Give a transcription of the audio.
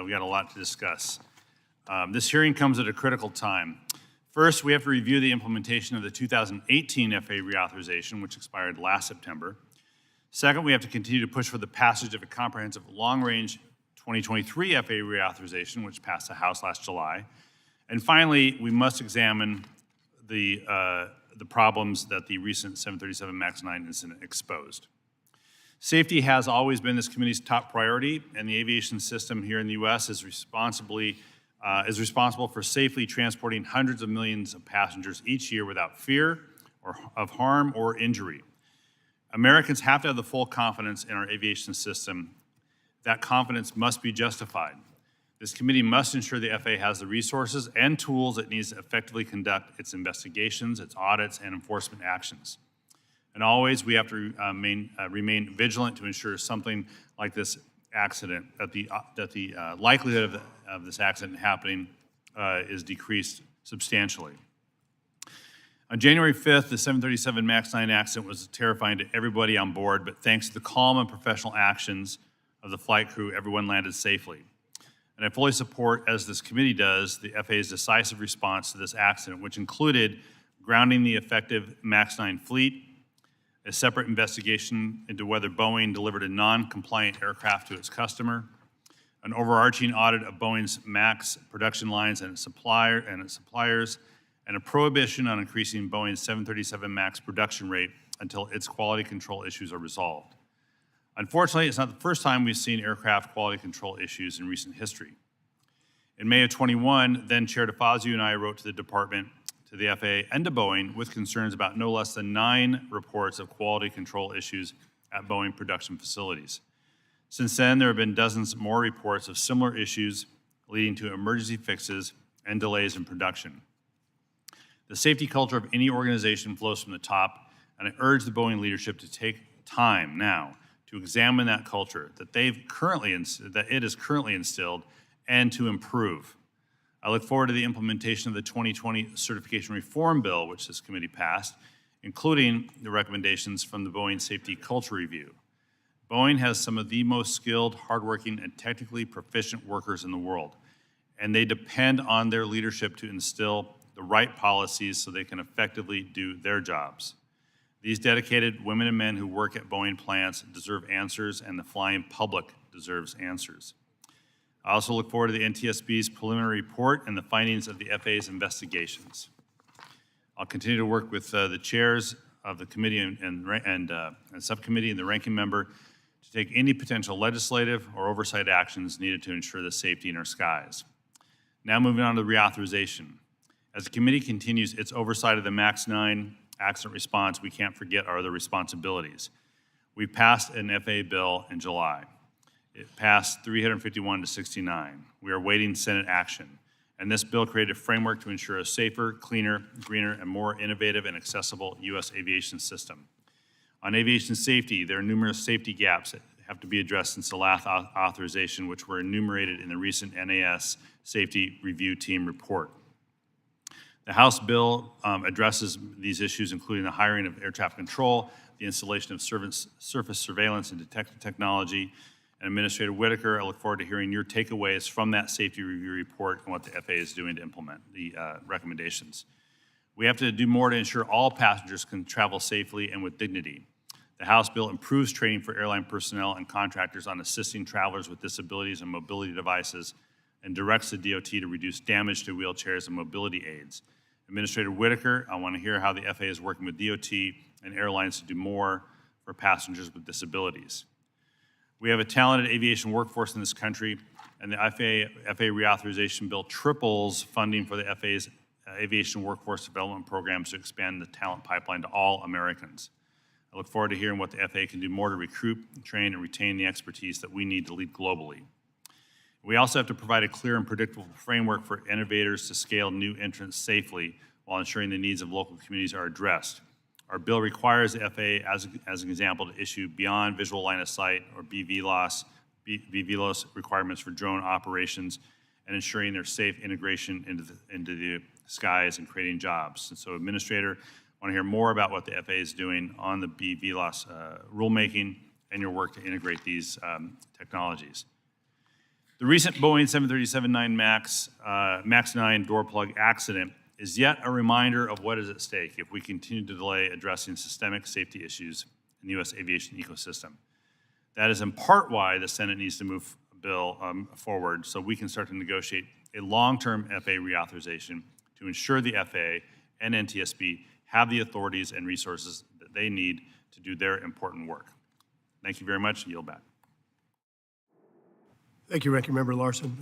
we got a lot to discuss. This hearing comes at a critical time. First, we have to review the implementation of the 2018 FAA reauthorization, which expired last September. Second, we have to continue to push for the passage of a comprehensive long-range 2023 FAA reauthorization, which passed the House last July. And finally, we must examine the problems that the recent 737 MAX 9 incident exposed. Safety has always been this committee's top priority, and the aviation system here in the U.S. is responsible for safely transporting hundreds of millions of passengers each year without fear of harm or injury. Americans have to have the full confidence in our aviation system. That confidence must be justified. This committee must ensure the FAA has the resources and tools it needs to effectively conduct its investigations, its audits, and enforcement actions. And always, we have to remain vigilant to ensure something like this accident, that the likelihood of this accident happening is decreased substantially. On January 5th, the 737 MAX 9 accident was terrifying to everybody on board, but thanks to the calm and professional actions of the flight crew, everyone landed safely. And I fully support, as this committee does, the FAA's decisive response to this accident, which included grounding the effective MAX 9 fleet, a separate investigation into whether Boeing delivered a non-compliant aircraft to its customer, an overarching audit of Boeing's MAX production lines and its suppliers, and a prohibition on increasing Boeing's 737 MAX production rate until its quality control issues are resolved. Unfortunately, it's not the first time we've seen aircraft quality control issues in recent history. In May of 21, then Chair DeFazio and I wrote to the department, to the FAA, and to Boeing with concerns about no less than 9 reports of quality control issues at Boeing production facilities. Since then, there have been dozens more reports of similar issues leading to emergency fixes and delays in production. The safety culture of any organization flows from the top, and I urge the Boeing leadership to take time now to examine that culture that it is currently instilled and to improve. I look forward to the implementation of the 2020 Certification Reform Bill, which this committee passed, including the recommendations from the Boeing Safety Culture Review. Boeing has some of the most skilled, hardworking, and technically proficient workers in the world, and they depend on their leadership to instill the right policies so they can effectively do their jobs. These dedicated women and men who work at Boeing plants deserve answers, and the flying public deserves answers. I also look forward to the NTSB's preliminary report and the findings of the FAA's investigations. I'll continue to work with the chairs of the committee and subcommittee and the ranking member to take any potential legislative or oversight actions needed to ensure the safety in our skies. Now moving on to the reauthorization. As the committee continues its oversight of the MAX 9 accident response, we can't forget our other responsibilities. We passed an FAA bill in July. It passed 351 to 69. We are awaiting Senate action. And this bill created a framework to ensure a safer, cleaner, greener, and more innovative and accessible U.S. aviation system. On aviation safety, there are numerous safety gaps that have to be addressed since the last authorization, which were enumerated in the recent NAS Safety Review Team report. The House bill addresses these issues, including the hiring of air traffic control, the installation of surface surveillance and detection technology. And Administrator Whitaker, I look forward to hearing your takeaways from that safety review report and what the FAA is doing to implement the recommendations. We have to do more to ensure all passengers can travel safely and with dignity. The House bill improves training for airline personnel and contractors on assisting travelers with disabilities and mobility devices and directs the DOT to reduce damage to wheelchairs and mobility aids. Administrator Whitaker, I want to hear how the FAA is working with DOT and airlines to do more for passengers with disabilities. We have a talented aviation workforce in this country, and the FAA reauthorization bill triples funding for the FAA's aviation workforce development programs to expand the talent pipeline to all Americans. I look forward to hearing what the FAA can do more to recruit, train, and retain the expertise that we need to lead globally. We also have to provide a clear and predictable framework for innovators to scale new entrants safely while ensuring the needs of local communities are addressed. Our bill requires the FAA, as an example, to issue beyond visual line of sight or BVLOS requirements for drone operations and ensuring their safe integration into the skies and creating jobs. And so, Administrator, I want to hear more about what the FAA is doing on the BVLOS rulemaking and your work to integrate these technologies. The The recent Boeing 737-9 MAX 9 door plug accident is yet a reminder of what is at stake if we continue to delay addressing systemic safety issues in the U.S. aviation ecosystem. That is in part why the Senate needs to move a bill forward so we can start to negotiate a long-term FAA reauthorization to ensure the FAA and NTSB have the authorities and resources that they need to do their important work. Thank you very much. Yield back. Thank you, Ranking Member Larsen.